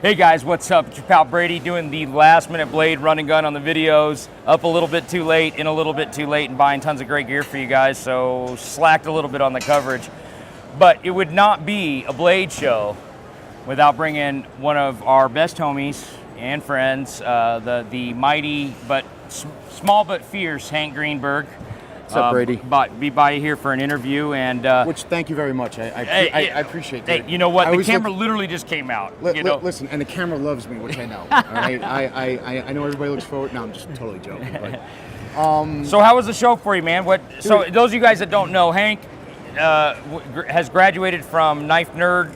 Hey guys, what's up? It's your pal Brady doing the last minute blade run and gun on the videos. Up a little bit too late, in a little bit too late, and buying tons of great gear for you guys, so slacked a little bit on the coverage. But it would not be a blade show without bringing one of our best homies and friends, the mighty but small but fierce Hank Greenberg. What's up, Brady? Be by here for an interview, and which thank you very much. I appreciate that. Hey, you know what? The camera literally just came out. Listen, and the camera loves me, which I know. All right? I know everybody looks forward. No, I'm just totally joking. But, so how was the show for you, man? So those of you guys that don't know, Hank has graduated from knife nerd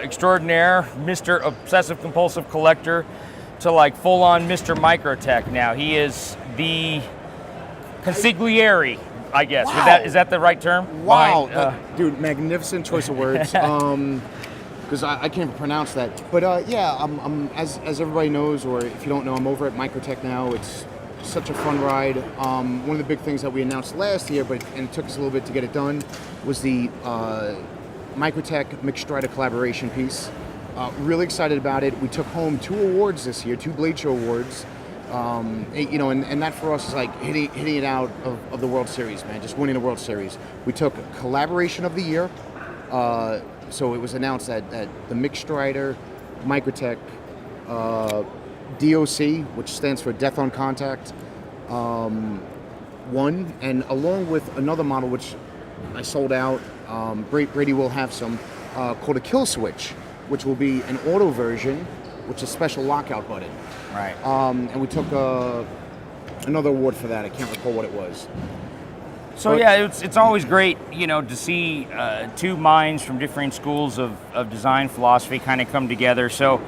extraordinaire, Mr. Obsessive Compulsive Collector, to like full-on Mr. Microtech now. He is the consigliere, I guess. Wow. Is that the right term? Wow, dude, magnificent choice of words. Because I can't pronounce that. But yeah, I'm as everybody knows, or if you don't know, I'm over at Microtech now. It's such a fun ride. One of the big things that we announced last year, and it took us a little bit to get it done, was the Microtech Mixed Strider collaboration piece. Really excited about it. We took home 2 awards this year, 2 Blade Show awards. And that for us is like hitting it out of the World Series, man. Just winning the World Series. We took Collaboration of the Year. So it was announced that the Mixed Strider Microtech DOC, which stands for Death on Contact, won, and along with another model which I sold out. Brady will have some called a Kill Switch, which will be an auto version, which is a special lockout button. Right. And we took another award for that. I can't recall what it was. So yeah, it's always great, to see 2 minds from different schools of design philosophy kind of come together. So,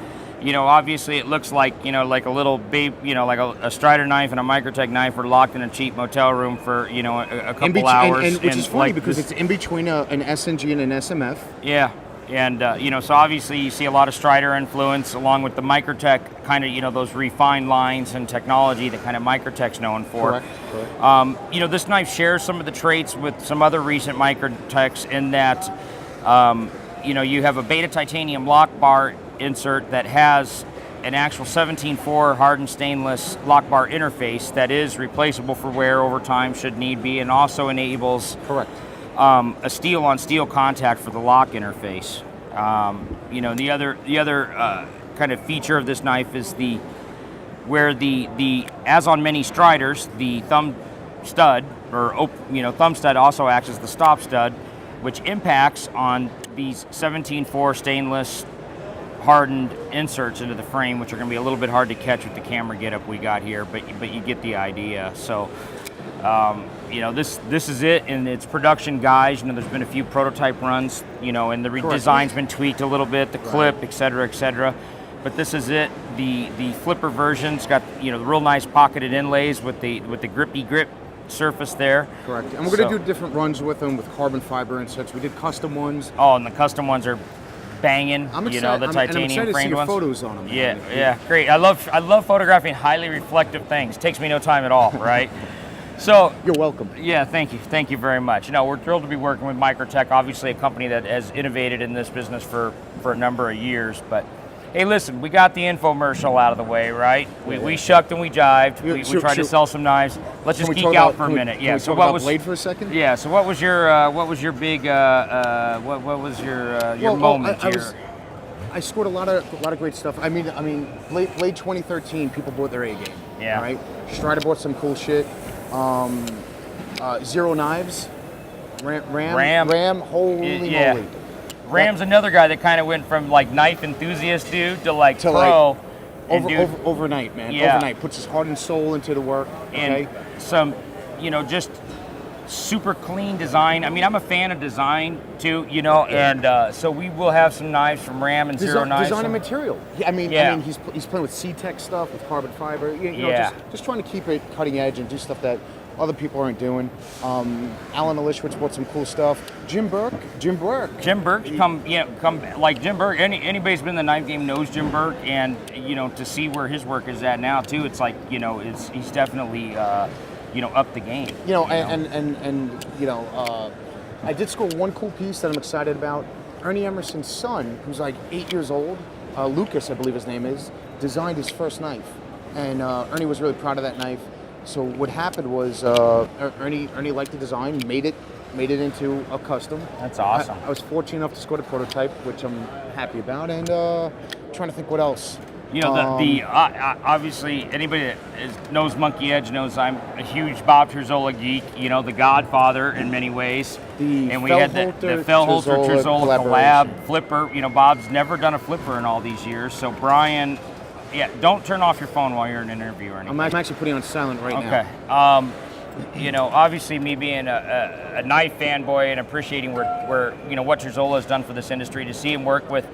obviously it looks like, like a little baby, like a Strider knife and a Microtech knife are locked in a cheap motel room for, a couple hours. And which is funny because it's in between an SNG and an SMF. Yeah. And, so obviously you see a lot of Strider influence along with the Microtech kind of, those refined lines and technology that kind of Microtech's known for. Correct. This knife shares some of the traits with some other recent Microtechs in that, you have a beta titanium lock bar insert that has an actual 17.4 hardened stainless lock bar interface that is replaceable for wear over time should need be, and also enables a steel-on-steel contact for the lock interface. The other kind of feature of this knife is where as on many Striders, the thumb stud thumb stud also acts as the stop stud, which impacts on these 17.4 stainless hardened inserts into the frame, which are going to be a little bit hard to catch with the camera getup we got here, but you get the idea. So. This is it in its production guise. There's been a few prototype runs, and the design's been tweaked a little bit, the clip, et cetera, but this is it. The flipper version's got, the real nice pocketed inlays with the grippy grip surface there. Correct. And we're going to do different runs with them with carbon fiber inserts. We did custom ones. Oh, and the custom ones are banging. I'm excited, the titanium framed ones. Photos on them. Yeah, great. I love photographing highly reflective things. Takes me no time at all, right? So you're welcome. Yeah, thank you very much. We're thrilled to be working with Microtech, obviously a company that has innovated in this business for a number of years. But hey, listen, we got the infomercial out of the way, right? We shucked and we jived. We tried to sell some knives. Let's just geek out for a minute. Yeah. So what was Blade for a second? Yeah. So what was your big what was your moment here? I scored a lot of great stuff. I mean, Blade 2013, people bought their A game. Yeah. Right. Strider bought some cool shit. Zero Knives, Ram, holy moly. Ram's another guy that kind of went from like knife enthusiast dude to pro. Overnight, man. Yeah. Overnight. Puts his heart and soul into the work. And some, just super clean design. I'm a fan of design too, and so we will have some knives from Ram and Zero Knives. Design and material. I mean, he's playing with C-Tech stuff, with carbon fiber. Just trying to keep it cutting edge and do stuff that other people aren't doing. Alan Elishwitz bought some cool stuff. Jim Burke. Jim Burke, come like Jim Burke. Anybody's been in the knife game knows Jim Burke, and to see where his work is at now too, it's like he's definitely. Up the game. I did score one cool piece that I'm excited about. Ernie Emerson's son, who's like 8 years old, Lucas, I believe his name is, designed his first knife, and Ernie was really proud of that knife. So what happened was Ernie liked the design, made it into a custom. That's awesome. I was fortunate enough to score the prototype, which I'm happy about, and trying to think what else. You know, obviously anybody that knows Monkey Edge knows I'm a huge Bob Terzola geek. You know, the Godfather in many ways. And we had the Fellholter Terzola collab flipper. You know, Bob's never done a flipper in all these years. So Brian, yeah, don't turn off your phone while you're in an interview or anything. I'm actually putting on silent right now. Okay. You know, obviously me being a knife fanboy and appreciating where you know what Terzola has done for this industry, to see him work with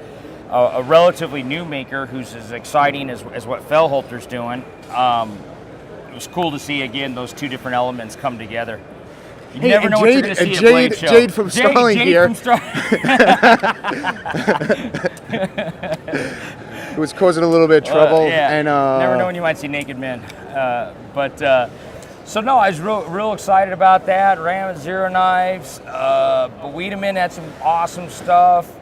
a relatively new maker who's as exciting as what Fellholter's doing. It was cool to see, again, those two different elements come together. You never know what you're going to see at Blade Show. Jade from Starling here. It was causing a little bit of trouble. Yeah, and never know when you might see naked men. So no, I was real excited about that. Ran with Zero Knives. But Wiedemann had some awesome stuff.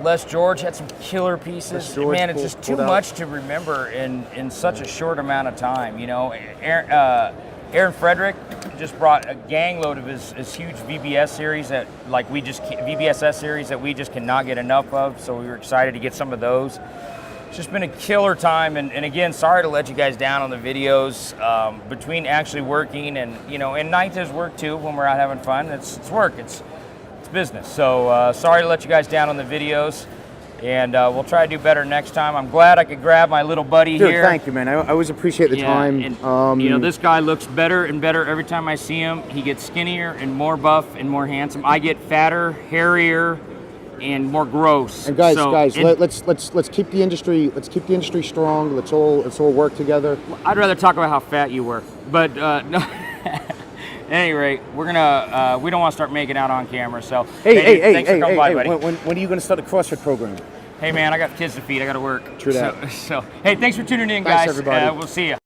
Les George had some killer pieces. Man, it's just too much to remember in such a short amount of time. You know, Aaron Frederick just brought a gang load of his huge VBS series VBSS series that we just cannot get enough of. So we were excited to get some of those. It's just been a killer time, and again, sorry to let you guys down on the videos. Between actually working and night is work too when we're out having fun. It's work. It's business. So sorry to let you guys down on the videos, and we'll try to do better next time. I'm glad I could grab my little buddy here. Thank you, man. I always appreciate the time. And, you know, this guy looks better and better every time I see him. He gets skinnier and more buff and more handsome. I get fatter, hairier, and more gross. And guys, let's keep the industry strong. Let's all work together. I'd rather talk about how fat you were, but no. At any rate, we don't want to start making out on camera. So thanks for coming by, buddy. When are you going to start the CrossFit program? Hey man, I got kids to feed. I got to work. True that. So hey, thanks for tuning in, guys. Thanks, everybody. We'll see you.